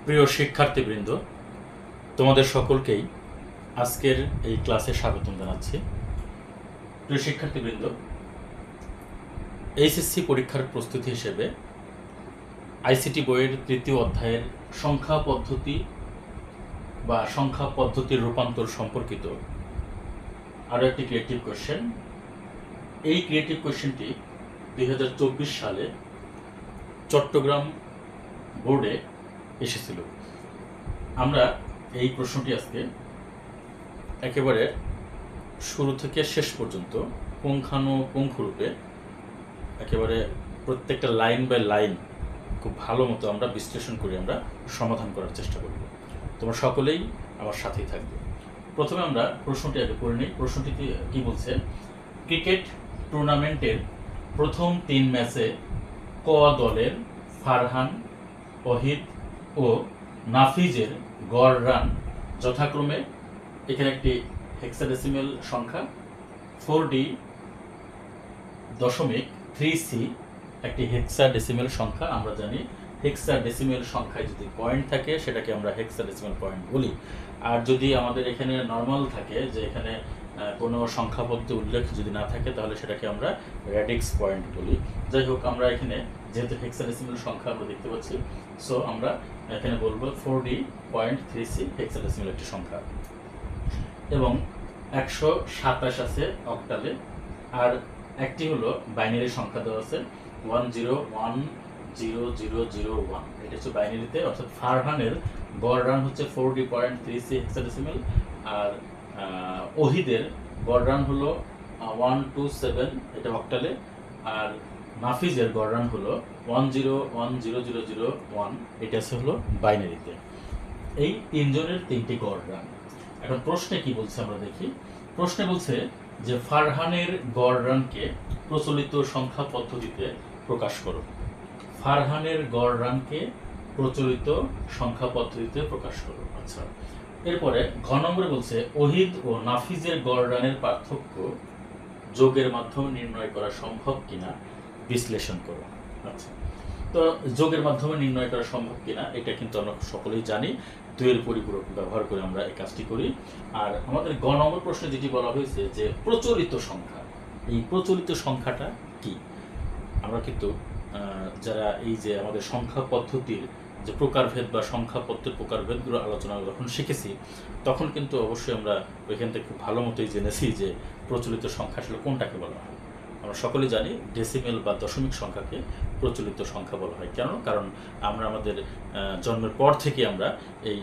প্রিয় শিক্ষার্থীবৃন্দ, তোমাদের সকলকেই আজকের এই ক্লাসে স্বাগতম জানাচ্ছি। প্রিয় শিক্ষার্থীবৃন্দ, এইচএসসি পরীক্ষার প্রস্তুতি হিসেবে আইসিটি বইয়ের তৃতীয় অধ্যায়ের সংখ্যা পদ্ধতি বা সংখ্যা পদ্ধতির রূপান্তর সম্পর্কিত আরও একটি ক্রিয়েটিভ কোয়েশ্চেন। এই ক্রিয়েটিভ কোয়েশ্চেনটি 2024 সালে চট্টগ্রাম বোর্ডে এসেছিল। আমরা এই প্রশ্নটি আজকে একেবারে শুরু থেকে শেষ পর্যন্ত পুঙ্খানুপুঙ্খরূপে একেবারে প্রত্যেকটা লাইন বাই লাইন খুব ভালো মতো আমরা বিশ্লেষণ করে আমরা সমাধান করার চেষ্টা করব। তোমরা সকলেই আমার সাথেই থাকবে। প্রথমে আমরা প্রশ্নটি আগে পড়ে নিই। প্রশ্নটিতে কি বলছে? ক্রিকেট টুর্নামেন্টের প্রথম 3 ম্যাচে ক দলের ফারহান, ওহিদ ও নাফিজের গড় রান যথাক্রমে, এখানে একটি হেক্সাডেসিমেল সংখ্যা 4D.3C একটি হেক্সাডেসিমেল সংখ্যা। আমরা জানি হেক্সাডেসিমেল সংখ্যায় যদি পয়েন্ট থাকে সেটাকে আমরা হেক্সাডেসিমেল পয়েন্ট বলি, আর যদি আমাদের এখানে নর্মাল থাকে যে এখানে কোনো সংখ্যাপদ্ধ উল্লেখ যদি না থাকে তাহলে সেটাকে আমরা র্যাডিক্স পয়েন্ট বলি। যাই হোক, আমরা এখানে যেহেতু হেক্সাডেসিমেল সংখ্যা আমরা দেখতে পাচ্ছি, সো আমরা এখানে বলবো 4D.3C হেক্সাডেসিমেল একটি সংখ্যা, এবং 127 আছে অক্টালে, আর একটি হলো বাইনারি সংখ্যা দেওয়া আছে 10100001। এটা হচ্ছে বাইনারিতে, অর্থাৎ ফারহানের গড় রান হচ্ছে 4D.3C হেক্সাডেসিমেল, আর ওহিদের গড় রান হলো 127, এটা অক্টালে, আর নাফিজের গড় রান হলো 10100001, এটা হলো বাইনারিতে। এই তিনজনের 3টি গড় রান। এখন প্রশ্নে কি বলছে আমরা দেখি। প্রশ্নে বলছে যে ফারহানের গড় রানকে প্রচলিত সংখ্যা পদ্ধতিতে প্রকাশ করো। ফারহানের গড় রানকে প্রচলিত সংখ্যা পদ্ধতিতে প্রকাশ করো। আচ্ছা, এরপরে ঘ নম্বরে বলছে ওহিদ ও নাফিজের গড় রানের পার্থক্য যোগের মাধ্যমে নির্ণয় করা সম্ভব কিনা বিশ্লেষণ করো। আচ্ছা, তো যোগের মাধ্যমে নির্ণয় করা সম্ভব কিনা এটা কিন্তু আমরা সকলেই জানি। 2 এর পরিপূরক ব্যবহার করে আমরা এই কাজটি করি। আর আমাদের গ নম্বর প্রশ্নে যেটি বলা হয়েছে যে প্রচলিত সংখ্যা, এই প্রচলিত সংখ্যাটা কি? আমরা কিন্তু যারা এই যে আমাদের সংখ্যা পদ্ধতির যে প্রকারভেদ বা সংখ্যা পদ্ধতির প্রকারভেদগুলো আলোচনা যখন শিখেছি, তখন কিন্তু অবশ্যই আমরা ওইখান থেকে খুব ভালো মতোই জেনেছি যে প্রচলিত সংখ্যা আসলে কোনটাকে বলা হয়। আমরা সকলেই জানি ডেসিমেল বা দশমিক সংখ্যাকে প্রচলিত সংখ্যা বলা হয়। কেন? কারণ আমরা আমাদের জন্মের পর থেকে আমরা এই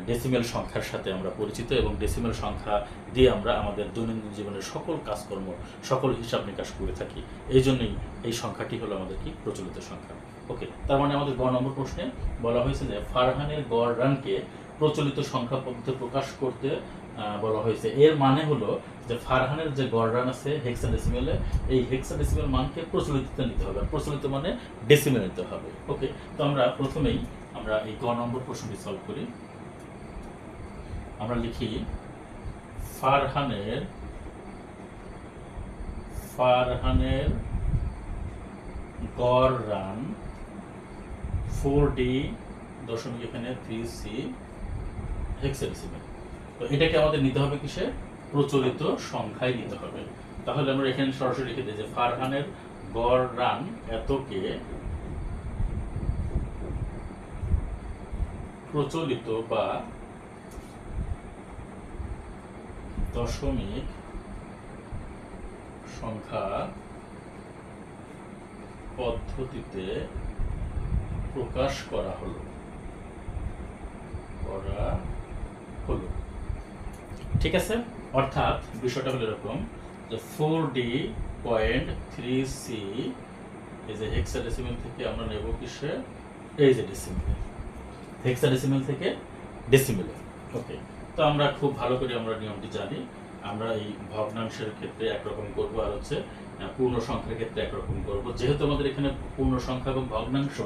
ডেসিমেল সংখ্যার সাথে আমরা পরিচিত, এবং ডেসিমেল সংখ্যা দিয়ে আমরা আমাদের দৈনন্দিন জীবনের সকল কাজকর্ম, সকল হিসাব নিকাশ করে থাকি। এই জন্যই এই সংখ্যাটি হলো আমাদের কি প্রচলিত সংখ্যা। ওকে, তার মানে আমাদের গ নম্বর প্রশ্নে বলা হয়েছে যে ফারহানের গড় রানকে প্রচলিত সংখ্যা পদ্ধতিতে প্রকাশ করতে বলা হয়েছে। এর মানে হলো যে ফারহানের যে গড় রান আছে হেক্সাডেসিমেলে, এই হেক্সাডেসিমেল মানকে প্রচলিততে নিতে হবে। প্রচলিত মানে ডেসিমেল নিতে হবে। ওকে, তো আমরা প্রথমেই আমরা এই গ নম্বর প্রশ্নটি সলভ করি। আমরা লিখি ফারহানের গড় রান 4D.3C হেক্সাডেসিমেল। তো এটাকে আমাদের নিতে হবে কিসে? প্রচলিত সংখ্যায় নিতে হবে। তাহলে আমরা এখানে সরাসরি লিখে দিই যে ফারহানের গড় রান এতকে প্রচলিত বা দশমিক সংখ্যা পদ্ধতিতে প্রকাশ করা হলো। ঠিক আছে, অর্থাৎ বিষয়টা হলো এরকম যে 4D.3C এই যে হেক্সাডেসিমেল থেকে আমরা নেব কিসে? এই যে ডেসিমেল, হেক্সাডেসিমেল থেকে ডেসিমেলে। ওকে, তো আমরা খুব ভালো করে আমরা নিয়মটি জানি। আমরা এই ভগ্নাংশের ক্ষেত্রে একরকম করবো, আর হচ্ছে পূর্ণ সংখ্যার ক্ষেত্রে একরকম করবো। যেহেতু আমাদের এখানে পূর্ণ সংখ্যা এবং ভগ্নাংশ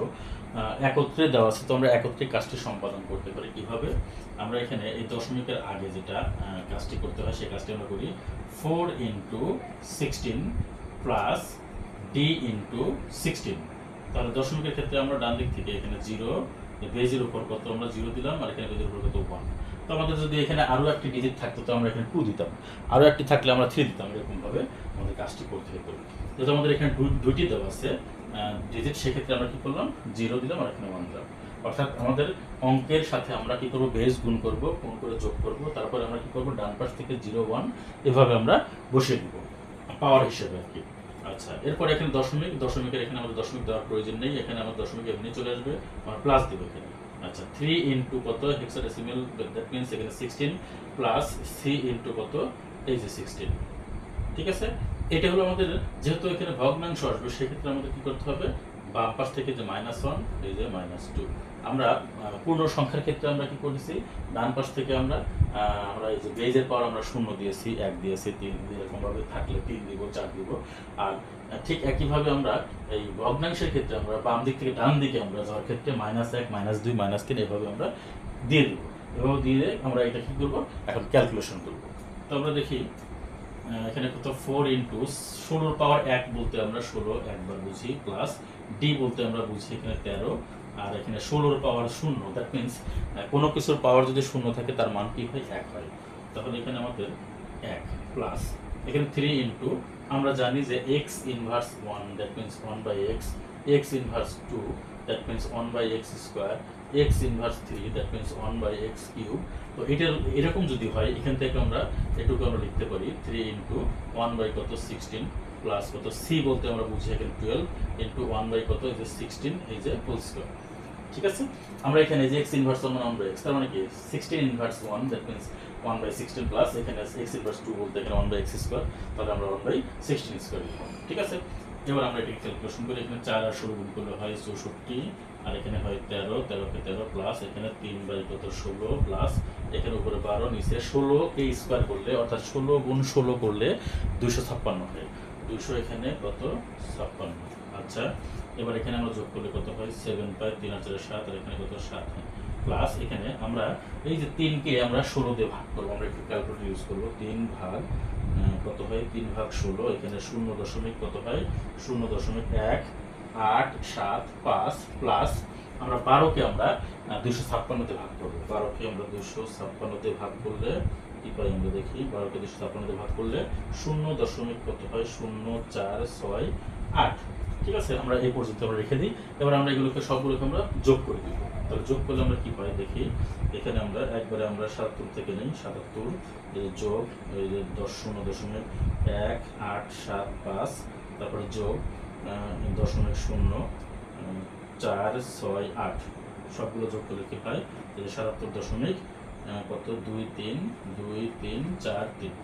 একত্রে দেওয়া আছে, তো আমরা একত্রে কাজটি সম্পাদন করতে পারি। কিভাবে? আমরা এখানে এই দশমিকের আগে যেটা কাজটি করতে হয় সেই কাজটি আমরা করি 4 × 16 + D × 16। তাহলে দশমিকের ক্ষেত্রে আমরা ডান দিক থেকে এখানে 0 বেজের উপর কত আমরা 0 দিলাম, আর এখানে বেজের উপর কত 1। তো আমাদের যদি এখানে আরো একটি ডিজিট থাকতো তো আমরা এখানে 2 দিতাম, আরো একটি থাকলে আমরা 3 দিতাম। এরকম ভাবে আমাদের কাজটি করতে হতো। যেহেতু আমাদের এখানে দুইটি দেওয়া আছে ডিজিট, সেক্ষেত্রে আমরা কি করলাম 0 দিলাম আর এখানে 1 দিলাম। অর্থাৎ আমাদের অঙ্কের সাথে আমরা কি করব, বেস গুণ করব, গুণ করে যোগ করব, তারপরে আমরা কি করব ডান পাশ থেকে 0 1 এভাবে আমরা বসিয়ে দিব পাওয়ার হিসেবে আর কি। আচ্ছা, এরপর এখানে দশমিকের এখানে আমাদের দশমিক দেওয়ার প্রয়োজন নেই, এখানে আমাদের দশমিক এমনি চলে আসবে, আমরা প্লাস দেব এখানে। আচ্ছা, 3 ইনটু কত হেক্সাডেসিমাল, দ্যাট মিন্স এখানে 16 প্লাস সি ইনটু কত এই যে 16। ঠিক আছে, এটা হলো আমাদের, যেহেতু এখানে ভগ্নাংশ আসবে সেক্ষেত্রে আমাদের কি করতে হবে, বাম পাশ থেকে যে -1 এই যে -2। আমরা পূর্ণ সংখ্যার ক্ষেত্রে আমরা কি করেছি, ডান পাশ থেকে আমরা এই যে বেজের পাওয়ার আমরা 0 দিয়েছি, 1 দিয়েছি, 3 এরকম ভাবে থাকলে 3 দিব, 4 দিব। আর ঠিক একইভাবে আমরা এই ভগ্নাংশের ক্ষেত্রে আমরা বাম দিক থেকে ডান দিকে আমরা যাওয়ার ক্ষেত্রে -1 -2 -3 এভাবে আমরা দিয়ে দেবো। এভাবে দিয়ে আমরা এটা কি করবো, এখন ক্যালকুলেশন করবো। তো আমরা দেখি এখানে কত 4 ইন্টু 16 পাওয়ার 1 বলতে আমরা 16 একবার বুঝি, প্লাস ডি বলতে আমরা বুঝি এখানে 13, আর এখানে 16 পাওয়ার 0, দ্যাট মিন্স কোনো কিছুর পাওয়ার যদি 0 থাকে তার মান কি হয়, 1 হয়। তাহলে এখানে আমাদের 1 প্লাস এখানে 3 ইন্টু আমরা জানি যে x inverse 1, that means 1/x, x inverse 2, that means 1/x square, x inverse 3, that means 1/x cube. তো এটা এরকম যদি হয় এখান থেকে আমরা এটুকু আমরা লিখতে পারি 3 ইন্টু 1/কত 16 প্লাস কত সি বলতে আমরা বুঝি এখানে 12 ইন্টু 1/কত এই যে 16 এই যে হোল স্কয়ার। ঠিক আছে, আমরা এখানে যে x ইনভার্স 1 1/x, তার মানে কি 16 ইনভার্স 1, দ্যাট মিন্স 1/16 প্লাস এখানে x ইনভার্স 2 বলতে এখানে 1/x স্কয়ার, তাহলে আমরা 1/16 স্কয়ার লিখব। ঠিক আছে, এবার আমরা এটাকে ক্যালকুলেশন করি। এখানে 4 আর 16 গুণ করলে হয় 64, আর এখানে হয় 13, 13 কে 13 প্লাস এখানে 3/কত 16 প্লাস এখানে উপরে 12, নিচে 16 কে স্কয়ার করলে অর্থাৎ 16 গুণ 16 করলে 256 হয়। 200 এখানে কত 56। আচ্ছা, এবার এখানে আমরা যোগ করলে কত হয় 7 পাই, 3 আর 4 7, আর এখানে কত 7 হয়। প্লাস এখানে আমরা এই যে 3 কে আমরা 16 দিয়ে ভাগ করব, আমরা একটু ক্যালকুলেটর ইউজ করব। 3 ভাগ কত হয় 3 ভাগ 16, এখানে 0 দশমিক কত হয় 0.1875 প্লাস আমরা 12 কে আমরা 256 তে ভাগ করব। 12 কে আমরা 256 তে ভাগ করলে কি পাই আমরা দেখি, 12 কে 256 তে ভাগ করলে 0 দশমিক কত হয় 0.468। ঠিক আছে, আমরা এই পর্যন্ত আমরা রেখে দিই। এবার আমরা এগুলোকে সবগুলোকে আমরা যোগ করে দিব। তাহলে যোগ করলে আমরা কি পাই দেখি, এখানে আমরা একবারে আমরা 77 থেকে নেই, 77 এই যে যোগ এই যে 10.185, তারপরে যোগ 0.0468, সবগুলো যোগ করলে কি পাই এই যে 77 দশমিক কত 234343।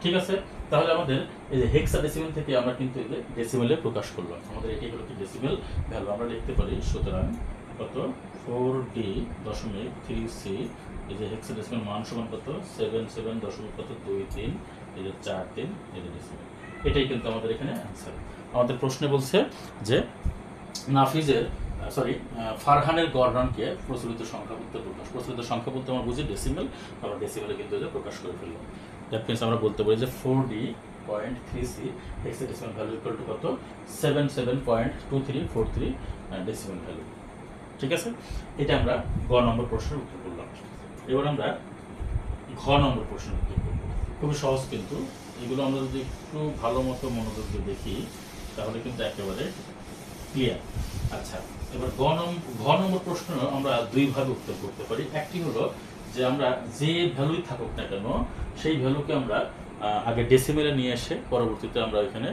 ঠিক আছে, তাহলে আমাদের এই যে হেক্সাডেসিমাল থেকে আমরা কিন্তু এই যে ডেসিমেলে প্রকাশ করলাম। আমাদের এটাই হলো কি ডেসিমেল ভ্যালু, আমরা লিখতে পারি। সুতরাং কত 4D দশমিক 3C এই যে হেক্সাডেসিমাল মান সমান কত 77 দশমিক কত 23 এই যে 43 এই যে ডেসিমেল। এটাই কিন্তু আমাদের এখানে অ্যান্সার। আমাদের প্রশ্নে বলছে যে ফারহানের গড় রানকে প্রচলিত সংখ্যা বলতে প্রকাশ। প্রচলিত সংখ্যা বলতে আমরা বুঝি ডেসিমেল, আমরা ডেসিমেলে কিন্তু প্রকাশ করে ফেললাম। দ্যাট মিনস আমরা বলতে পারি যে 4D.3C hexadecimal value equal to কত 77.2343 ডেসিমেল ভ্যালু। ঠিক আছে, এটা আমরা গ নম্বর প্রশ্নের উত্তর করলাম। এবার আমরা ঘ নম্বর প্রশ্নের উত্তর করব। খুবই সহজ, কিন্তু এগুলো আমরা যদি একটু ভালো মতো মনোযোগ দিয়ে দেখি তাহলে কিন্তু একেবারে ক্লিয়ার। আচ্ছা, এবার ঘ নম্বর প্রশ্ন আমরা দুইভাবে উত্তর করতে পারি। একটি হলো যে আমরা যে ভ্যালুই থাকুক না কেন সেই ভ্যালুকে আমরা আগে ডেসিমেলে নিয়ে এসে পরবর্তীতে আমরা এখানে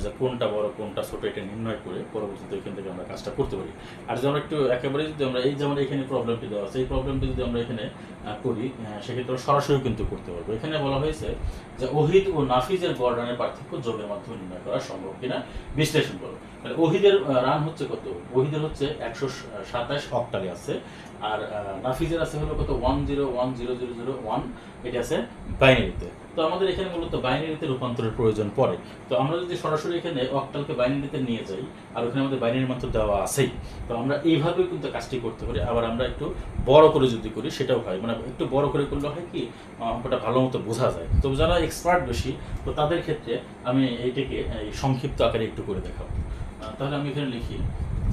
যে কোনটা বড় কোনটা ছোট এটা নির্ণয় করে পরবর্তীতে এখান থেকে আমরা কাজটা করতে পারি। আর যদি আমরা একটু একেবারে যদি আমরা এই যেমন এখানে প্রবলেমটি দেওয়া আছে, এই প্রবলেমটি যদি আমরা এখানে করি সেক্ষেত্রে সরাসরি কিন্তু করতে পারবো। এখানে বলা হয়েছে যে ওহিদ ও নাফিজের গড় রানের পার্থক্য যোগের মাধ্যমে নির্ণয় করা সম্ভব কিনা বিশ্লেষণ করো। তাহলে ওহিদের রান হচ্ছে কত, ওহিদের হচ্ছে 127 অক্টালে আছে, আর নাফিজের আছে হলো কত 10100001, এটা আছে বাইনারিতে। তো আমাদের এখানে মূলত বাইনারিতে রূপান্তরের প্রয়োজন পড়ে। তো আমরা যদি সরাসরি এখানে অক্টালকে বাইনারিতে নিয়ে যাই, আর ওখানে আমাদের বাইনারি মান তো দেওয়া আছেই, তো আমরা এইভাবেও কিন্তু কাজটি করতে পারি। আবার আমরা একটু বড় করে যদি করি সেটাও হয়, মানে একটু বড় করে করলে হয় কি অঙ্কটা ভালো মতো বোঝা যায়। তো যারা এক্সপার্ট বেশি তো তাদের ক্ষেত্রে আমি এইটাকে সংক্ষিপ্ত আকারে একটু করে দেখাবো। তাহলে আমি এখানে লিখি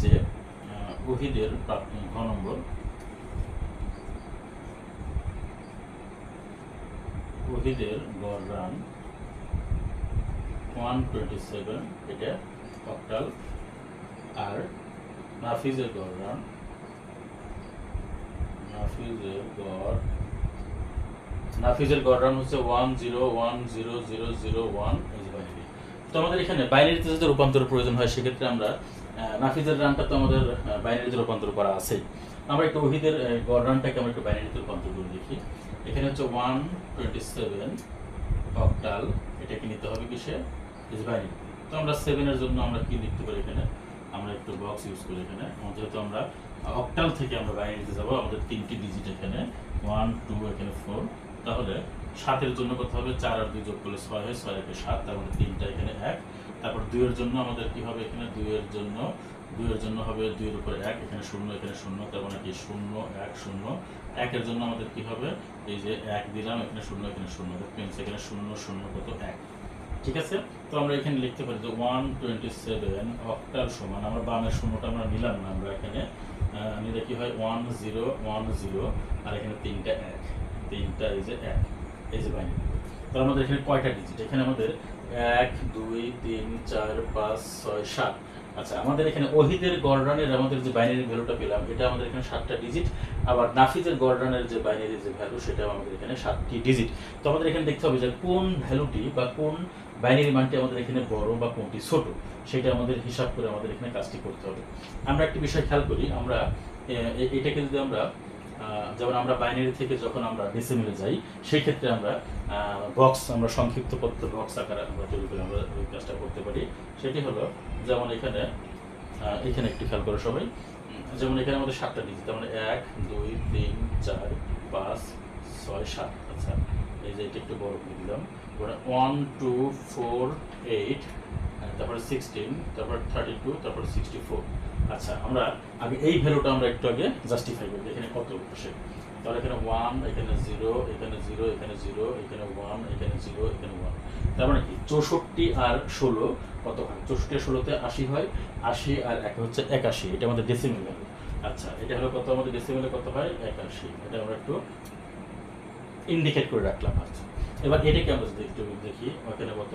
যে ওহিদের ঘ নম্বর ওহিদের গড় রান 127, এটা অক্টাল। আর নাফিজের গড় রান, নাফিজের গড় রান হচ্ছে 1010001। এই যে বাইনারি। তো আমাদের এখানে বাইনারিতে যদি রূপান্তর প্রয়োজন হয় সেক্ষেত্রে আমরা নাফিজের রানটা তো আমাদের বাইনারিতে রূপান্তর করা আছেই। আমরা একটু ওহিদের গড় রানটাকে আমরা একটু বাইনারিতে রূপান্তর করে দেখি। এখানে হচ্ছে 127 অক্টাল, এটাকে নিতে হবে কিসে, এই যে বাইনারি। তো আমরা 7 এর জন্য আমরা কি লিখতে পারি এখানে, আমরা একটু বক্স ইউজ করি এখানে। যেহেতু আমরা অক্টাল থেকে আমরা বাইনারিতে যাব, আমাদের 3টি ডিজিট এখানে 1 2 এখানে 4, তাহলে 7 এর জন্য কত হবে, 4 আর 2 যোগ করলে 6 হয়, 6 একে 7, তার মানে 3টা এখানে 1। তারপর 2 এর জন্য আমাদের কি হবে এখানে, 2 এর জন্য হবে 2 এর উপরে 1, এখানে 0 এখানে 0, তার মানে কি 0 1 0। 1 এর জন্য আমাদের কি হবে, এই যে 1 দিলাম, এখানে 0 এখানে 0, দেখবেন এখানে 0 0 কত 1। ঠিক আছে। তো আমরা এখানে লিখতে পারি যে 127 অক্টাল সমান, আমরা বামের শূন্যটা আমরা নিলাম না, আমরা এখানে নিলে কি হয় 1 0 1 0, আর এখানে 3টা 1, 3টা এই যে 1, এই যে বাইনারি। তো আমাদের এখানে কয়টা ডিজিট, এখানে আমাদের 1 2 3 4 5 6 7। আচ্ছা, আমাদের এখানে ওহিদের গড় রানের আমাদের যে বাইনারি ভ্যালুটা পেলাম, এটা আমাদের এখানে 7টা ডিজিট। আবার নাফিজের গড় রানের যে বাইনারি যে ভ্যালু, সেটাও আমাদের এখানে 7টি ডিজিট। তো আমাদের এখানে দেখতে হবে যে কোন ভ্যালুটি বা কোন বাইনারি মানটি আমাদের এখানে বড় বা কোনটি ছোট, সেটা আমাদের হিসাব করে আমাদের এখানে কাজটি করতে হবে। আমরা একটি বিষয় খেয়াল করি, আমরা এটাকে যদি আমরা যেমন আমরা বাইনারি থেকে যখন আমরা ডেসিমেলে যাই, সেই ক্ষেত্রে আমরা বক্স, আমরা সংক্ষিপ্ত করতে বক্স আকারে আমরা তৈরি করে আমরা ওই কাজটা করতে পারি। সেটি হলো যেমন এখানে একটু খেয়াল করে সবাই, যেমন এখানে আমাদের 7টা ডিজিট, মানে 1 2 3 4 5 6 7। আচ্ছা, এই যে এটা একটু বড় করে দিলাম, 1 2 4 8, তারপরে 16, তারপর 32, তারপর 64। আচ্ছা, আমরা আগে এই ভ্যালুটা আমরা একটু আগে জাস্টিফাই করি, এখানে কত আসে। তাহলে এখানে 1, এখানে 0, এখানে 0, এখানে 0, এখানে 1, এখানে 0, এখানে 1। তার মানে কি 64 আর 16 কত হয়, 64 আর 16তে 80 হয়, 80 আর 1 হচ্ছে 81, এটা আমাদের ডেসিমেল ভ্যালু। আচ্ছা, এটা হলো কত, আমাদের ডেসিমেলে কত হয় 81, এটা আমরা একটু ইন্ডিকেট করে রাখলাম। আচ্ছা, এবার এটাকে আমরা যদি একটু দেখি, এখানে কত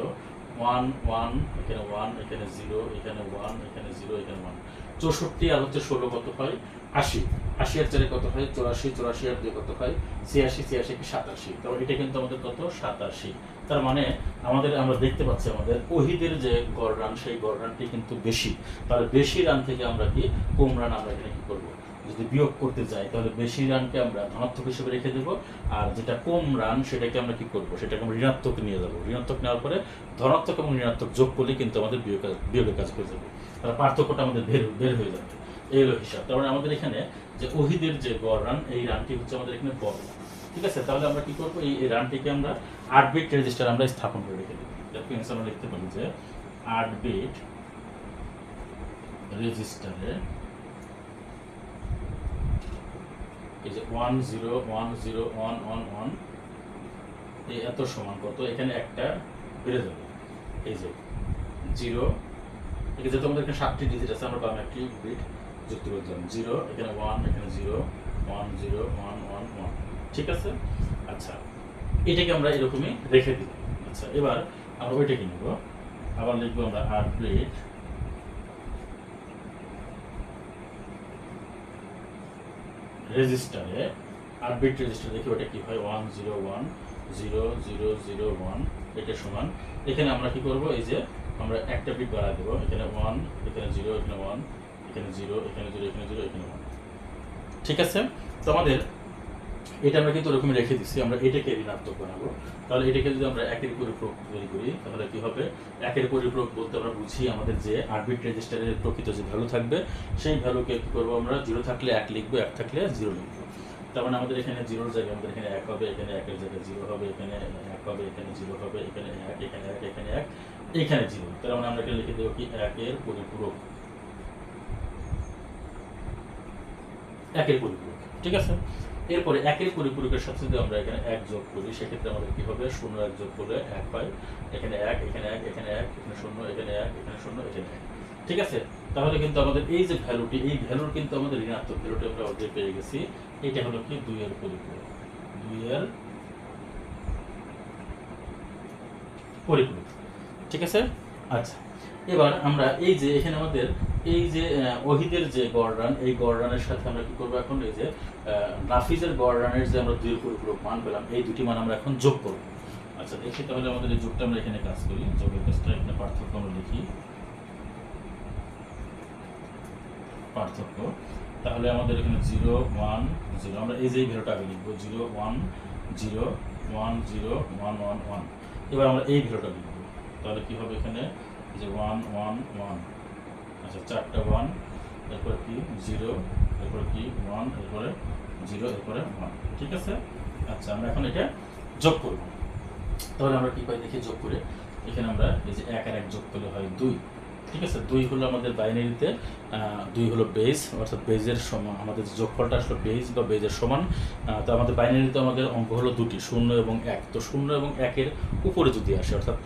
1 1, এখানে 1, এখানে 0, এখানে 1, এখানে 0, এখানে 1। 64 আর হচ্ছে 16 কত হয় 80, 80 আর 4 কত হয় 84, 84 আর 2 কত হয় 86, 86 কি 87। তাহলে এটা কিন্তু আমাদের কত 87। তার মানে আমাদের আমরা দেখতে পাচ্ছি আমাদের ওহিদের যে গড় রান, সেই গড় রানটি কিন্তু বেশি। তাহলে বেশি রান থেকে আমরা কি কম রান আমরা এখানে কি করবো, যদি বিয়োগ করতে যাই তাহলে বেশি রানকে আমরা ধনাত্মক হিসেবে রেখে দেবো, আর যেটা কম রান সেটাকে আমরা কি করবো, সেটাকে আমরা ঋণাত্মক নিয়ে যাবো। ঋণাত্মক নেওয়ার পরে ধনাত্মক এবং ঋণাত্মক যোগ করলে কিন্তু আমাদের বিয়োগের কাজ করে যাবে, তাহলে পার্থক্যটা আমাদের বের হয়ে যাবে। এই হলো হিসাব। তারপরে আমাদের এখানে যে ওহিদের যে গড় রান, এই রানটি হচ্ছে আমাদের এখানে বড়। ঠিক আছে, তাহলে আমরা কি করবো, এই রানটিকে আমরা 8 বিট রেজিস্টার আমরা স্থাপন করে রেখে দেবো। আমরা লিখতে পারি যে 8 বিট রেজিস্টারে এই যে 1 0 1 0 1 1 1, এই এত সমান কত, এখানে একটা বেড়ে যাবে, এই যে 0, এখানে যেহেতু আমাদের এখানে 7টি ডিজিট আছে, আমরা বামে একটি বিট যুক্ত করে দিলাম, 0, এখানে 1, এখানে 0 1 0 1 1 1। ঠিক আছে। আচ্ছা, এটাকে আমরা এরকমই রেখে দিই। আচ্ছা, এবার আমরা ওইটাকে নিব, আবার লিখবো আমরা 8 বিট রেজিস্টারে, 8 বিট রেজিস্টার দেখি ওটা কি হয় 1 0 1 0 0 0 1, এটা সমান, এখানে আমরা কি করব, এই যে আমরা একটা বিট বাড়ায় দেবো, এখানে 1, এখানে 0, এখানে 1, এখানে 0, এখানে 0, এখানে 0, এখানে 1। ঠিক আছে। তো আমাদের এটা আমরা কিন্তু ওরকমই রেখে দিচ্ছি, আমরা এটাকে ঋণাত্মক বানাবো। তাহলে এটাকে যদি আমরা একের পরিপূরক তৈরি করি, তাহলে কি হবে, একের পরিপূরক বলতে আমরা বুঝি আমাদের যে 8 বিট রেজিস্টারের প্রকৃত যে ভ্যালু থাকবে, সেই ভ্যালুকে কি করবো, আমরা 0 থাকলে 1 লিখবো, 1 থাকলে 0 লিখবো। তার মানে আমাদের এখানে 0 জায়গায় আমাদের এখানে 1 হবে, এখানে 1 এর জায়গায় 0 হবে, এখানে 1 হবে, এখানে 0 হবে, এখানে 1, এখানে 1, এখানে 1, এখানে 0। তার মানে আমরা এখানে লিখে দেবো কি 1 এর পরিপূরক, 1 এর পরিপূরক। ঠিক আছে। এরপরে 1 এর পরিপূরকের সাথে যদি আমরা এখানে 1 যোগ করি, সেক্ষেত্রে আমাদের কি হবে, 0 1 যোগ করলে 1 হয়, এখানে 1, এখানে 1, এখানে 1, এখানে 0, এখানে 1, এখানে 0, এখানে 1। ঠিক আছে। তাহলে কিন্তু আমাদের এই যে ভ্যালুটি, এই ভ্যালুর কিন্তু আমাদের ঋণাত্মক ভ্যালুটি আমরা অলরেডি পেয়ে গেছি। এটা হলো কি 2 এর পরিপূরক, 2 এর পরিপূরক। ঠিক আছে। আচ্ছা, এবার আমরা এই যে এখানে আমাদের এই যে ওহিদের যে গড় রান, এই গড় রানের সাথে আমরা কি করবো এখন, এই যে নাফিজের গড় রানের যে আমরা দুই পরিপূরক মান পেলাম, এই দুটি মান আমরা এখন যোগ করব। আচ্ছা দেখি তাহলে আমাদের এই যোগটা আমরা এখানে কাজ করি, যোগের কাজটা এখানে পার্থক্য আমরা লিখি, পার্থক্য। তাহলে আমাদের এখানে 0 1 0, আমরা এই যে ভ্যালুটা আগে লিখবো, 0 1 0 1 0 1 1 1। এবার আমরা এই ভ্যালুটা লিখবো, তাহলে কি হবে এখানে যে 1 1 1। আচ্ছা, 4টা 1, এরপরে কি 0, এরপরে কি 1, এরপরে 0, এরপরে 1। ঠিক আছে। আচ্ছা, আমরা এখন এটা যোগ করব। তাহলে আমরা কি পাই দেখি যোগ করে, এখানে আমরা এই যে 1 আর 1 যোগ করলে হয় 2। ঠিক আছে, 2 হলো আমাদের বাইনারিতে 2 হলো বেজ, অর্থাৎ বেজের সমান, আমাদের যোগফলটা আসলে বেজ বা বেজের সমান। তো আমাদের বাইনারিতে আমাদের অঙ্ক হলো দুটি, 0 এবং 1। তো 0 এবং 1-এর উপরে যদি আসে, অর্থাৎ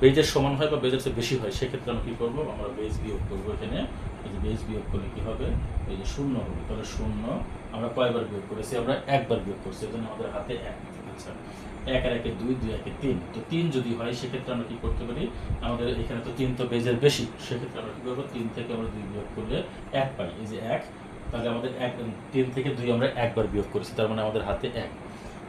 বেজের সমান হয় বা বেজের চেয়ে বেশি হয়, সেক্ষেত্রে আমরা কী করবো, আমরা বেজ বিয়োগ করবো। এখানে এই যে বেজ বিয়োগ করলে কী হবে, এই যে 0 হবে। তাহলে 0 আমরা কয়বার বিয়োগ করেছি, আমরা একবার বিয়োগ করছি, এই জন্য আমাদের হাতে 1। আচ্ছা, 1 আর 1-এ 2, 2 1-এ 3। তো 3 যদি হয় সেক্ষেত্রে আমরা কি করতে পারি, আমাদের এখানে তো 3 তো বেজের বেশি, সেক্ষেত্রে আমরা কি করবো, 3 থেকে আমরা 2 বিয়োগ করলে 1 পাই, এই যে 1। তাহলে আমাদের 3 থেকে 2 আমরা একবার বিয়োগ করেছি, তার মানে আমাদের হাতে 1।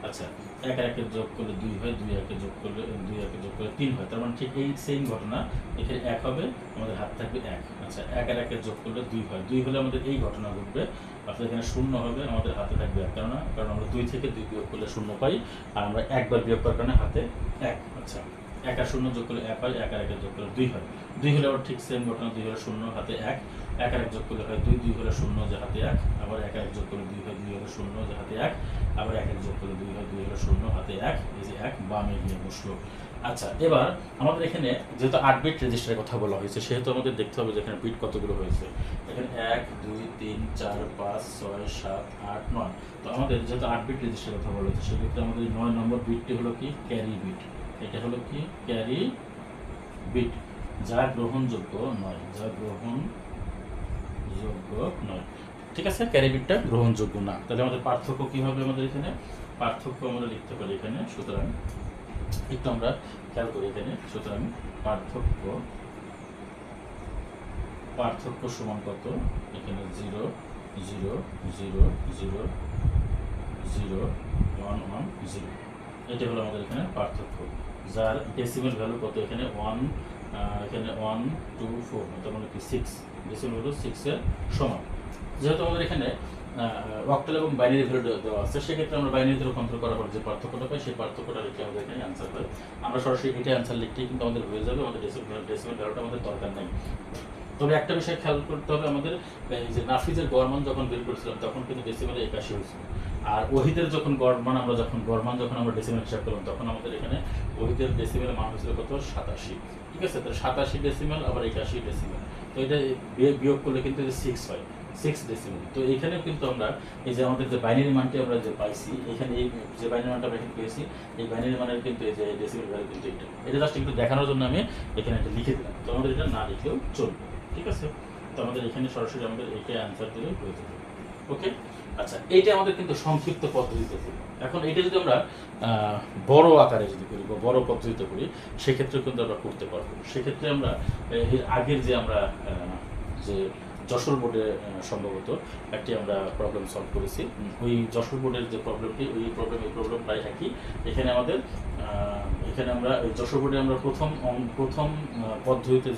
আচ্ছা, 1 আর 1-এর যোগ করলে 2 হয়, 2 1-এ যোগ করলে 2 1-এ যোগ করলে 3 হয়, তার মানে ঠিক এই সেম ঘটনা, এখানে 1 হবে, আমাদের হাত থাকবে 1। আচ্ছা, 1 আর 1-এর যোগ করলে 2 হয়, 2 হলে আমাদের এই ঘটনা ঘটবে, অর্থাৎ এখানে 0 হবে, আমাদের হাতে থাকবে 1। কারণ আমরা 2 থেকে 2 বিয়োগ করলে 0 পাই, আর আমরা একবার বিয়োগ করার কারণে হাতে 1। আচ্ছা, 1 আর 0 যোগ করলে 1 হয়, 1 আর 1-এর যোগ করলে 2 হয়, 2 হলে আবার ঠিক সেম ঘটনা, 2 হলে 0, হাতে 1। 1 আর 1 যোগ করলে হয় 2, 2 হলে 0, যে হাতে 1। আবার 1 আর 1 যোগ করলে 2 হয়, 2 হলে 0, যে হাতে 1। আবার 1 যোগ করলে 2 হয়, 2 হলে 0, হাতে 1। এই যে 1 বামে গিয়ে বসলো। আচ্ছা, এবার আমাদের এখানে যেহেতু 8 বিট রেজিস্টারের কথা বলা হয়েছে, সেহেতু আমাদের দেখতে হবে যে এখানে বিট কতগুলো হয়েছে। এখানে 1 2 3 4 5 6 7 8 9। তো আমাদের যেহেতু 8 বিট রেজিস্টারের কথা বলা হয়েছে, সেক্ষেত্রে আমাদের 9 নম্বর বিটটি হলো কি, ক্যারি বিট। এটা হলো কি, ক্যারি বিট, যা গ্রহণযোগ্য নয়, যা গ্রহণযোগ্য নয়। ঠিক আছে, ক্যারি বিটটা গ্রহণযোগ্য না। তাহলে আমাদের পার্থক্য কি হবে, আমাদের এখানে পার্থক্য আমরা লিখতে পারি এখানে। সুতরাং একটু আমরা খেয়াল করি এখানে, সুতরাং পার্থক্য সমান কত, এখানে 0 0 0 0 0 1 1 0। এটা হলো আমাদের এখানে পার্থক্য, যার ডেসিমেল ভ্যালু কত, এখানে 1, এখানে 1 2 4, তার মানে কি 6, ডেসিমেল ভ্যালু 6-এর সমান। যেহেতু আমাদের এখানে অক্টাল এবং বাইনারি ভ্যালু দেওয়া আছে, সেক্ষেত্রে আমরা বাইনারিতে রূপান্তর করার পর যে পার্থক্যটা পাই, সেই পার্থক্যটা লিখে আমাদের এখানে অ্যান্সার হয়। আমরা সরাসরি এটা অ্যান্সার লিখতেই কিন্তু আমাদের হয়ে যাবে, আমাদের ডেসিমেল ভ্যালুটা আমাদের দরকার নেই। তবে একটা বিষয় খেয়াল করতে হবে আমাদের, এই যে নাফিজের গড়মান যখন বের করেছিলাম, তখন কিন্তু ডেসিমেলে 81 হয়েছিল। আর ওহিদের যখন গড়মান আমরা ডেসিমেল হিসাব করলাম, তখন আমাদের এখানে ওহিদের ডেসিমেলের মান হয়েছিল কত, 87। ঠিক আছে, তো 87 ডেসিমেল আবার 81 ডেসিমেল, তো এটা বিয়োগ করলে কিন্তু 6 হয়, 6 ডেসিমেল। তো এখানেও কিন্তু আমরা এই যে আমাদের যে বাইনারি মানটি আমরা যে পাইছি, এখানে এই যে বাইনারি মানটা আমরা এখানে পেয়েছি, এই বাইনারি মানের কিন্তু এই যে ডেসিমেল ভ্যালু কিন্তু এটা জাস্ট একটু দেখানোর জন্য আমি এখানে এটা লিখে দিলাম। তো আমাদের এটা না লিখলেও চলবে। ঠিক আছে, তো আমাদের এখানে সরাসরি আমাদের এটা অ্যান্সার দিলেই হয়ে যাবে। ওকে। আচ্ছা, এইটা আমাদের কিন্তু সংক্ষিপ্ত পদ্ধতিতে ছিল। এখন এটা যদি আমরা বড় আকারে যদি করি বা বড় পদ্ধতিতে করি, সেক্ষেত্রে কিন্তু আমরা করতে পারবো। সেক্ষেত্রে আমরা এর আগের যে আমরা যে যশোর বোর্ডে সম্ভবত একটি আমরা প্রবলেম সলভ করেছি, ওই যশোর বোর্ডের যে প্রবলেমটি, এই প্রবলেম প্রায় একই। এখানে আমাদের এখানে আমরা যশোর বোর্ডে আমরা প্রথম পদ্ধতিতে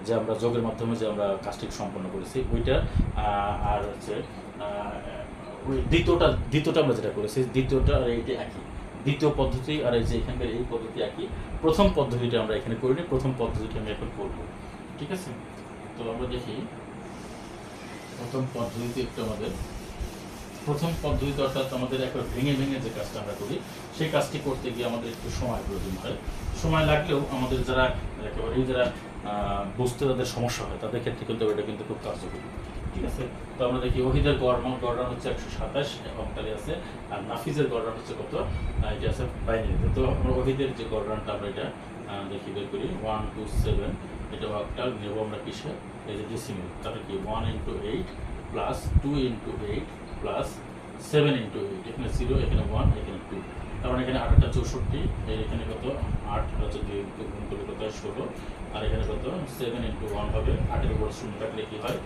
যে আমরা যোগের মাধ্যমে যে আমরা কাজটি সম্পন্ন করেছি ওইটা, আর হচ্ছে ওই দ্বিতীয়টা আমরা যেটা করেছি, দ্বিতীয়টা আর এইটা একই, দ্বিতীয় পদ্ধতি আর এই যে এখানকার এই পদ্ধতি একই। প্রথম পদ্ধতিটা আমরা এখানে করিনি, প্রথম পদ্ধতিটা আমরা এখন করবো। ঠিক আছে, তো আমরা দেখি প্রথম পদ্ধতিতে একটু আমাদের প্রথম পদ্ধতিতে, অর্থাৎ আমাদের একবার ভেঙে যে কাজটা আমরা করি, সেই কাজটি করতে গিয়ে আমাদের একটু সময় প্রয়োজন হয়। সময় লাগলেও আমাদের যারা একেবারেই যারা বুঝতে যাদের সমস্যা হয়, তাদের ক্ষেত্রে কিন্তু এটা কিন্তু খুব কার্যকরী। ঠিক আছে, তো আমরা দেখি ওহিদের গড় হচ্ছে 127 অঙ্কালে আছে, আর নাফিজের গড় হচ্ছে কত, এটা আছে বাইনারিতে। তো আমরা ওহিদের যে গড় রানটা আমরা এটা দেখি বের করি, 1 2 7, এটা অক্টাল নেব আমরা কিসে, এই যে ডেসিমেল, তাহলে কি 1 × 8 প্লাস 2 × 8 প্লাস 7 ইন্টু 8, এখানে 0, এখানে 1, এখানে 2, তার মানে এখানে 8 64, এর এখানে কত 8 হচ্ছে 2 গুণ করলে কত 16, আর এখানে কত 7 ইন্টু 1 হবে, 8 এর উপর 0 থাকলে কি হয়,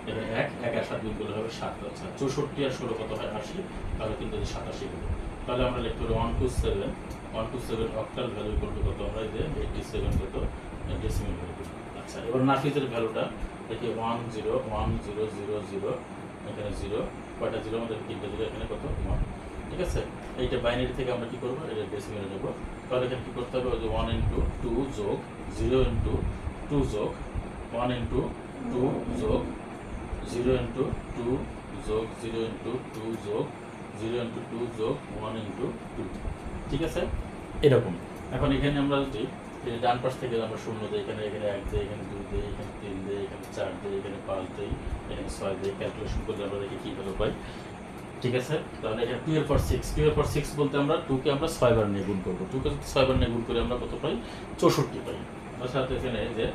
এখানে 1, 1 আর 7 গুণ করলে হবে 7, আচ্ছা 64 আর 16 কত হয় 80, তাহলে কিন্তু 87 হলো। তাহলে আমরা লিখতে পারি 127 অক্টাল ভ্যালু করবে কত হয় যে 87 কত ডেসিমেল ভ্যালু। আচ্ছা এবার নাফিজের ভ্যালুটা দেখি 101000, এখানে 0, কয়টা 0 আমাদের 3টা 0, এখানে কত 1, ঠিক আছে। এইটা বাইনারি থেকে আমরা কি করব, এটা ডেসিমেলে নেব। তাহলে এখানে কি করতে হবে, যে 1 ইন্টু 2 যোগ 0 ইন্টু 2 যোগ 1 ইন্টু 2 যোগ 0 ইন্টু 2 যোগ 0 ইন্টু 2 যোগ 0 ইন্টু 2 যোগ 1 ইন্টু 2, ঠিক আছে এরকম। এখন এখানে আমরা যদি ডান পাশ থেকে আমরা 0 দিই, এখানে 1 দিই, এখানে 2 দিই, এখানে 3 দিই, এখানে 4 দিই, এখানে 5 দিই, এখানে 6 দিই, ক্যালকুলেশন করলে আমরা দেখি কী ভ্যালু পাই, ঠিক আছে। তাহলে এখানে 2 এর পর 6 বলতে আমরা 2 কে আমরা 6 বার নিয়ে গুণ করব, 2 কে 6 বার নিয়ে গুণ করে আমরা কত পাই 64 পাই। অর্থাৎ এখানে যে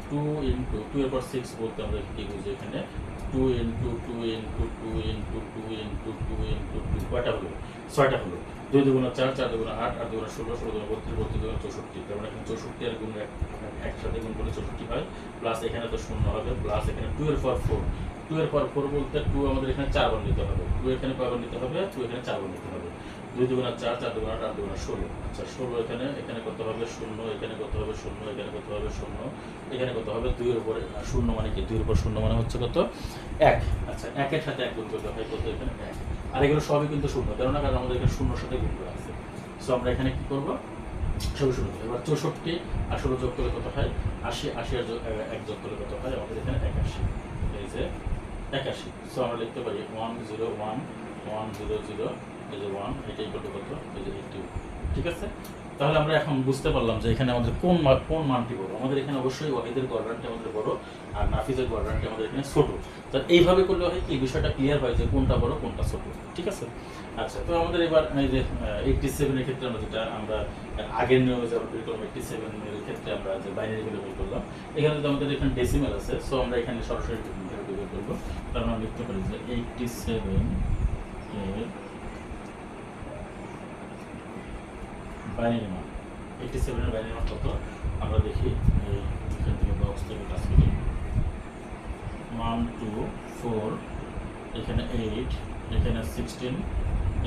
2 ইন্টু 2 এর পর 6 বলতে আমরা কি বুঝি, এখানে 2 into 2 into 2 into 2 into 2 into 2, কয়টা হলো 6টা হলো, 2 দুগুণা 4, 4 দুগুণা 8, 8 দুগুণা 16, 16 দুগুণা 32, 32 দুগুণা 64, তার মানে এখানে 64 আর গুণ একসাথে গুণ করলে 64 হয়, প্লাস এখানে তো 0 হবে, প্লাস এখানে 2 এর পর 4, 2 এর পর 4 বলতে 2 আমাদের এখানে 4 বার নিতে হবে, 2 এখানে কয়বার নিতে হবে, 2 এখানে 4 বার নিতে হবে, 2 দুগুণা 4, 4 দুগুণা 8, 8 দুগুণা 16, আচ্ছা 16 এখানে, এখানে কত হবে 0, এখানে কত হবে 0, এখানে কত হবে 0, এখানে কত হবে 2 এর উপরে 0 মানে কি, 2 এর উপর 0 মানে হচ্ছে কত 1, আচ্ছা 1 এর সাথে 1 গুণ করতে হয় কত, এখানে 1, আর এগুলো সবই কিন্তু 0, কারণ আমাদের এখানে 0 সাথে গুণ করা আছে। সো আমরা এখানে কি করব, সবই 0। এবার 64 আর 16 যোগ করলে কত হয় 80, 80 আর 1 যোগ করলে কত হয় আমাদের এখানে 81, এই যে 81। সো আমরা লিখতে পারি 101 100 এই যে 1, এটা ইকুয়াল টু কত, এই যে 80, ঠিক আছে। তাহলে আমরা এখন বুঝতে পারলাম যে এখানে আমাদের কোন মানটি বড়, আমাদের এখানে অবশ্যই ওয়াহিদের গড়রানটি আমাদের বড় আর নাফিজের গড়রানটি আমাদের এখানে ছোট। তো এইভাবে করলে হয় কি বিষয়টা ক্লিয়ার হয় যে কোনটা বড় কোনটা ছোট, ঠিক আছে। আচ্ছা তো আমাদের এবার এই যে 87 এর ক্ষেত্রে আমরা যেটা আমরা আগের নিয়মে যেমন বের করলাম, 87 এর ক্ষেত্রে আমরা যে বাইনারি ভ্যালু বের করলাম, এখানে তো আমাদের এখানে ডেসিমাল আছে, সো আমরা এখানে সরাসরি ভ্যালু বের করব। তার মানে লিখতে পারি যে 87 এর বাইনারি মান, 87 এর বাইনারি মান কত আমরা দেখি, এখান থেকে বক্স থেকে কাজ করি, 1 2 4, এখানে 8, এখানে 16,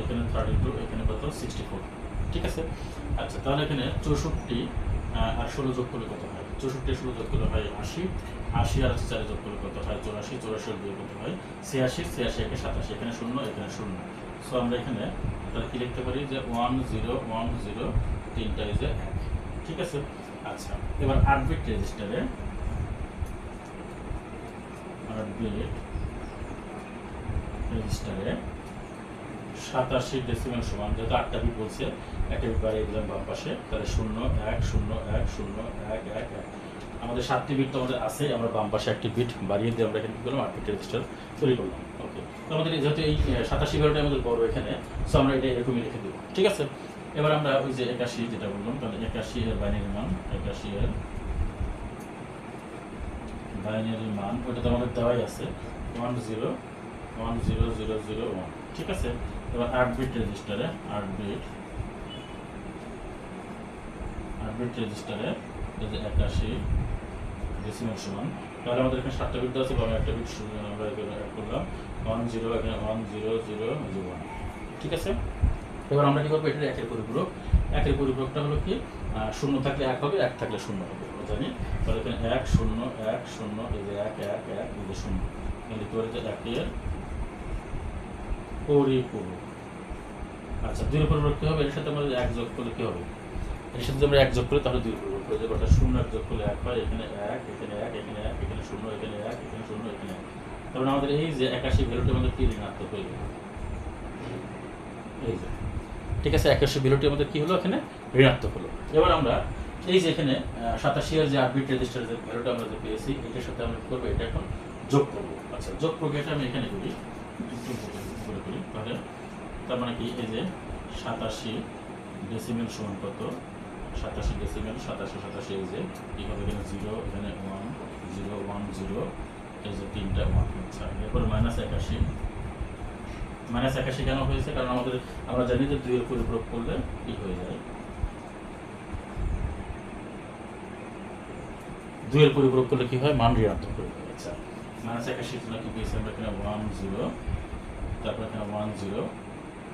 এখানে 32, এখানে কত 64, ঠিক আছে। আচ্ছা তাহলে এখানে 64 আর 16 যোগ করলে কত হয়, 64 আর 16 যোগ করলে হয় 80, 80 আর 4 যোগ করলে কত হয় 84, 84 আর 2 কত হয় 86, 86 একে 87, এখানে 0, এখানে 0। সো আমরা এখানে তাহলে কি লিখতে পারি যে 10 10 তিনটা এই যে 1, ঠিক আছে। আচ্ছা এবার 8 বিট রেজিস্টারে 8 বিট রেজিস্টারে 87 ডেসিমেল সমান, যেহেতু 8টা বিট বলছে, একটা বিট বাড়িয়ে দিলাম বাম পাশে, তাহলে 0 1 0 1 0 1 1 1, আমাদের 7টি বিট তো আমাদের আছে, আমরা বাম পাশে একটি বিট বাড়িয়ে দিয়ে আমরা এখানে কি করলাম 8 বিট রেজিস্টার তৈরি করলাম। ওকে, তো আমাদের যেহেতু এই 87 ভ্যালুটা আমাদের বড় এখানে, সো আমরা এটা এরকমই লিখে দেবো, ঠিক আছে। এবার আমরা ওই যে 81 যেটা বললাম, তাহলে 81 এর বাইনারি মান, 81 এর বাইনারি মান ওটা তো আমাদের দেওয়াই আছে 10100001, ঠিক আছে। এবার 8 বিট রেজিস্টারে 8 বিট রেজিস্টারে এই যে 81 ডেসিমাল সমান, তাহলে আমাদের এখানে 7টা বিট আছে, বা একটা বিট আমরা অ্যাড করলাম 10, এখানে 1001, ঠিক আছে। এবার আমরা কি করবো, এটা একের পরিপূরক, একের পরিপূরকটা হলো কি 0 থাকলে 1 হবে, 1 থাকলে 0 হবে, আমরা জানি। তাহলে এখানে 1 0 1 0, এই যে 1 1 1, এই যে 0, লিখতে পারি যে 1 এর পরিপূরক। আচ্ছা 2 এর পরিপূরক কি হবে, এর সাথে আমরা 1 যোগ করলে কি হবে, এর সাথে আমরা 1 যোগ করি তাহলে 2 এর পরিপূরক হয়ে যাবে, অর্থাৎ 0 1 যোগ করলে 1 হয়, এখানে 1 এখানে 1 এখানে 1 এখানে 0 এখানে 1 এখানে 0 এখানে 1, তারপরে আমাদের এই যে 81 ভ্যালুটা আমাদের কি ঋণাত্মক হয়ে গেল, এই যে, ঠিক আছে। 81 ভ্যালুটি আমাদের কি হলো, এখানে ঋণাত্মক হলো। এবার আমরা এই যে এখানে 87 এর যে 8 বিট রেজিস্টারের যে ভ্যালুটা আমরা যে পেয়েছি, এটার সাথে আমরা কি করবো, এটা এখন যোগ করব। আচ্ছা যোগ প্রক্রিয়াটা আমি এখানে করি, একটু করি, তাহলে তার মানে কি, এই যে 87 ডেসিমেল সমান কত, 87 ডেসিমেল 87 এই যে কি হবে, এখানে 0 এখানে 1 0 1 0, এই যে 3টা 1, আচ্ছা এরপরে -81 -81 কেন হয়েছে? কারণ আমরা জানি যে 2 এর পরিপূরক করলে কি হয়ে যায়, 2 এর পরিপূরক করলে কি হয়, মান ঋণাত্মক হয়ে যায়। আচ্ছা, -81 জন্য কি পেয়েছি আমরা? এখানে 1 0, তারপর এখানে 1 0,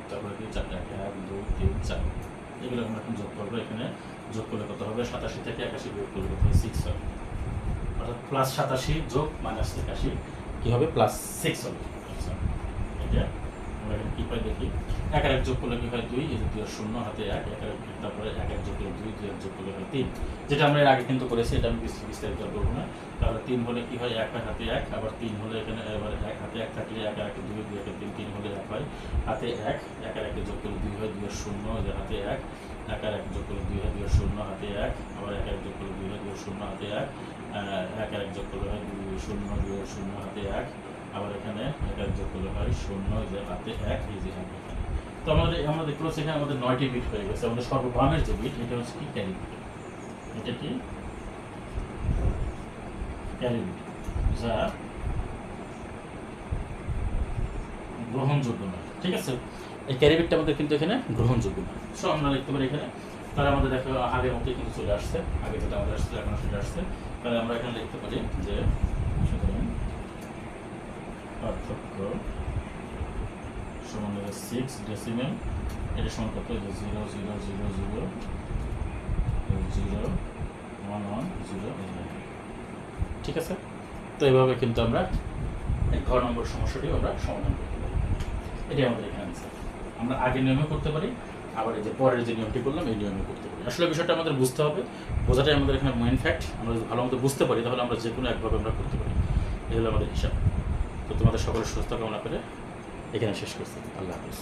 তারপরে কি 4টা 1 2 3 4, এগুলো আমরা এখন যোগ করবো। এখানে যোগ করলে কত হবে? 87 থেকে 81 বিয়োগ করলে কত হয়? 6 হবে। অর্থাৎ +87 যোগ -81 কি হবে? +6 হবে। আচ্ছা, এটা আমরা এখানে কি পাই দেখি। 1 আর 1 যোগ করলে কি হয়? 2, এই যে 2 আর 0 হাতে 1, 1 আর 1, তারপরে 1 1 যোগ করলে 2, 2 আর যোগ করলে হয় 3, যেটা আমরা এর আগে কিন্তু করেছি, এটা আমি বিস্তারিত করবো না। তাহলে 3 হলে কি হয়? 1 হাতে 1, আবার 3 হলে এখানে এবার 1 হাতে 1 থাকলে 1 আর 1 2, 2 আর 3, 3 হলে 1 হয়, হাতে 1, 1 আর 1 যোগ করলে 2 হয়, 2 আর 0, এই যে হাতে 1, 1 আর 1 যোগ করলে 2 হয়, 2 আর 0 হাতে 1, আবার 1 আর 1 যোগ করলে 2 হয়, 2 আর 0 হাতে 1, 1 আর 1 যোগ করলে হয় 2 0, 2 আর 0 হাতে 1, আবার এখানে 1 আর যোগ করলে হয় 0, এই যে হাতে 1, এই যে হাতে 1। তো আমরা দেখতে পাচ্ছি এখানে আমাদের 9টি বিট হয়ে গেছে। আমাদের সর্ববামের যে বিট, এটা হচ্ছে কি? Carry bit. এটা কি? ক্যারি বিট, যা গ্রহণযোগ্য নয়। ঠিক আছে, এই ক্যারি বিটটা আমাদের কিন্তু এখানে গ্রহণযোগ্য নয়। সো আমরা লিখতে পারি এখানে, তাহলে আমাদের দেখো আগের মতোই কিন্তু চলে আসছে, আগে যেটা আমাদের আসছে এখন সেটা আসছে। তাহলে আমরা এখানে লিখতে পারি যে সুতরাং পার্থক্য সমান 6 ডেসিমেল, এটা সমান কত? 0 0 0 0 0 1 1 0। ঠিক আছে, তো এইভাবে কিন্তু আমরা এই ঘ নম্বর সমস্যাটি আমরা সমাধান করতে পারি। এটাই আমাদের এখানে আনসার। আমরা আগের নিয়মে করতে পারি, আবার এই যে পরের যে নিয়মটি করলাম এই নিয়মে করতে পারি। আসলে বিষয়টা আমাদের বুঝতে হবে, বোঝাটাই আমাদের এখানে মেইন ফ্যাক্ট। আমরা যদি ভালো মতো বুঝতে পারি তাহলে আমরা যে কোনো একভাবে আমরা করতে পারি। এই হলো আমাদের হিসাব। তো তোমাদের সকলের সুস্থ কামনা করে এখানে শেষ করছি। আল্লাহ হাফিজ।